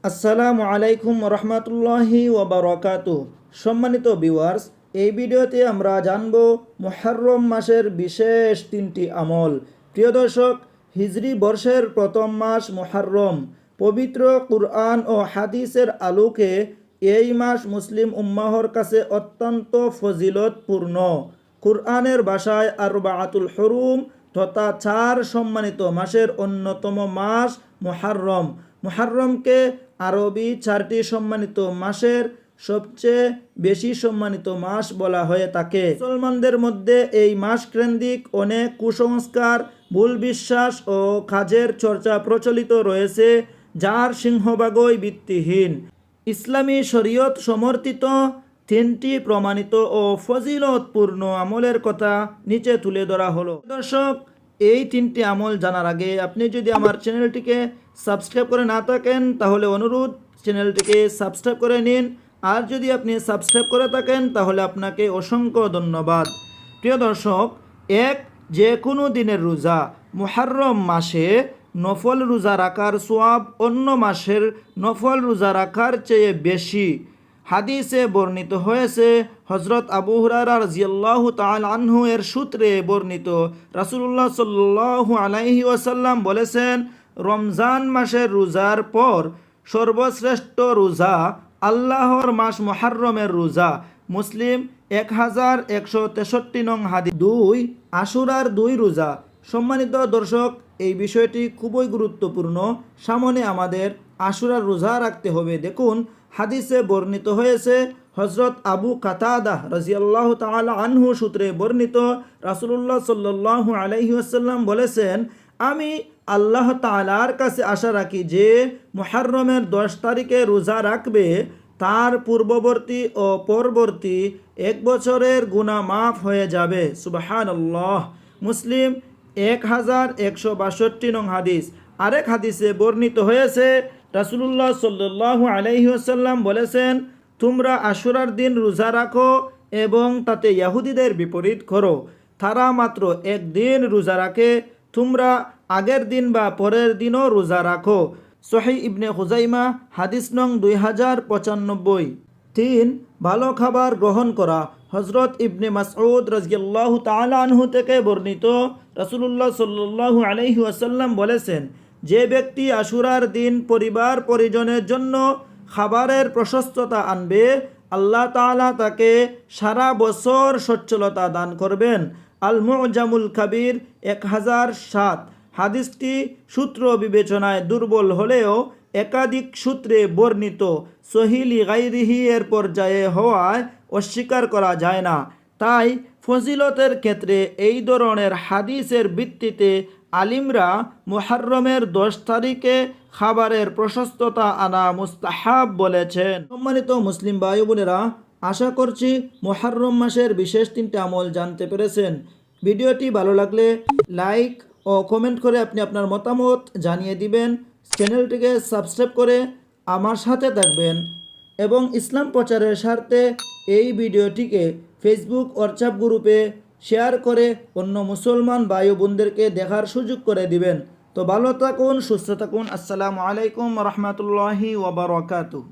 আসসালামু আলাইকুম রহমতুল্লাহি ওয়াবারাকাতুহু। সম্মানিত ভিউয়ার্স, এই ভিডিওতে আমরা জানব মুহররম মাসের বিশেষ তিনটি আমল। প্রিয় দর্শক, হিজরি বর্ষের প্রথম মাস মুহররম। পবিত্র কুরআন ও হাদিসের আলোকে এই মাস মুসলিম উম্মাহর কাছে অত্যন্ত ফজিলতপূর্ণ। কুরআনের ভাষায় আরবাআতুল হুরুম তথা 4 সম্মানিত মাসের অন্যতম মাস মুহররম। মুহররমকে আরবি 4টি সম্মানিত মাসের সবচেয়ে বেশি সম্মানিত মাস বলা হয়ে থাকে। মুসলমানদের মধ্যে এই মাস কেন্দ্রিক অনেক কুসংস্কার, ভুল বিশ্বাস ও কাজের চর্চা প্রচলিত রয়েছে, যার সিংহভাগই ভিত্তিহীন। ইসলামী শরীয়ত সমর্থিত 3টি প্রমাণিত ও ফজিলতপূর্ণ আমলের কথা নিচে তুলে ধরা হলো। দর্শক, এই 3টি আমল জানার আগে আপনি যদি আমার চ্যানেলটিকে সাবস্ক্রাইব করে না থাকেন তাহলে অনুরোধ চ্যানেলটিকে সাবস্ক্রাইব করে নিন, আর যদি আপনি সাবস্ক্রাইব করে থাকেন তাহলে আপনাকে অসংখ্য ধন্যবাদ। প্রিয় দর্শক, যে কোনো দিনের রোজা মুহররম মাসে নফল রোজা রাখার সওয়াব অন্য মাসের নফল রোজা রাখার চেয়ে বেশি। হাদিসে বর্ণিত হয়েছে, হযরত আবু হুরায়রা রাদিয়াল্লাহু তাআলা আনহু এর সূত্রে বর্ণিত, রাসূলুল্লাহ সাল্লাল্লাহু আলাইহি ওয়াসাল্লাম বলেছেন, রমজান মাসের রোজার পর সর্বশ্রেষ্ঠ রোজা আল্লাহর মাস মুহররমের রোজা। মুসলিম 1163 নং হাদিস। 2 আশুরার 2 রোজা। সম্মানিত দর্শক, এই বিষয়টি খুবই গুরুত্বপূর্ণ। সামনে আমাদের আশুরার রোজা রাখতে হবে। দেখুন, হাদিসে বর্ণিত হয়েছে, হযরত আবু কাতাদা রাদিয়াল্লাহু তাআলা আনহু সূত্রে বর্ণিত, রাসূলুল্লাহ সাল্লাল্লাহু আলাইহি ওয়াসাল্লাম বলেছেন, আমি আল্লাহ তাআলার কাছে আশা রাখি যে মুহররমের 10 তারিখে রোজা রাখবে তার পূর্ববর্তী ও পরবর্তী 1 বছরের গুনাহ মাফ হয়ে যাবে। সুবহানাল্লাহ। মুসলিম 1162 নং হাদিস। আরেক হাদিসে বর্ণিত হয়েছে, রাসূলুল্লাহ সাল্লাল্লাহু আলাইহি ওয়াসাল্লাম বলেছেন, তোমরা আশুরার দিন রোজা রাখো এবং তাতে ইহুদিদের বিপরীত করো। তারা মাত্র একদিন রোজা রাখে, তোমরা আগের দিন বা পরের দিনও রোজা রাখো। সহিহ ইবনে খুজাইমা হাদিস নং 2095। 3 ভালো খাবার গ্রহণ করা। হযরত ইবনে মাসউদ রাদিয়াল্লাহু তাআলা আনহু থেকে বর্ণিত, রাসূলুল্লাহ সাল্লাল্লাহু আলাইহি ওয়াসাল্লাম বলেছেন, যে ব্যক্তি আশুরার দিন পরিবার পরিজনের জন্য খাবারের প্রশস্ততা আনবে, আল্লাহ তাআলা তাকে সারা বছর সচ্ছলতা দান করবেন। আল মুজামুল কাবীর 1007। হাদিসটি সূত্র বিবেচনায় দুর্বল হলেও একাধিক সূত্রে বর্ণিত সহিহ লিগাইরিহি এর পর্যায়ে হওয়ায় অস্বীকার করা যায় না। তাই ফজিলতের ক্ষেত্রে এই ধরনের হাদিসের ভিত্তিতে আলিমরা মুহররমের 10 তারিখে খাবারের প্রশস্ততা আনা মুস্তাহাব বলেছেন। সম্মানিত মুসলিম ভাই বোনেরা, আশা করছি মুহররম মাসের বিশেষ 3টি আমল জানতে পেরেছেন। ভিডিওটি ভালো লাগলে লাইক ও কমেন্ট করে আপনি আপনার মতামত জানিয়ে দিবেন। চ্যানেলটিকে সাবস্ক্রাইব করে আমার সাথে থাকবেন এবং ইসলাম প্রচারের স্বার্থে এই ভিডিওটিকে ফেসবুক হোয়াটসঅ্যাপ গ্রুপে শেয়ার করে অন্য মুসলমান ভাই বোনদেরকে দেখার সুযোগ করে দিবেন। তো ভালো থাকুন, সুস্থ থাকুন। আসসালামু আলাইকুম রহমতুল্লাহি ওয়া বারাকাতুহু।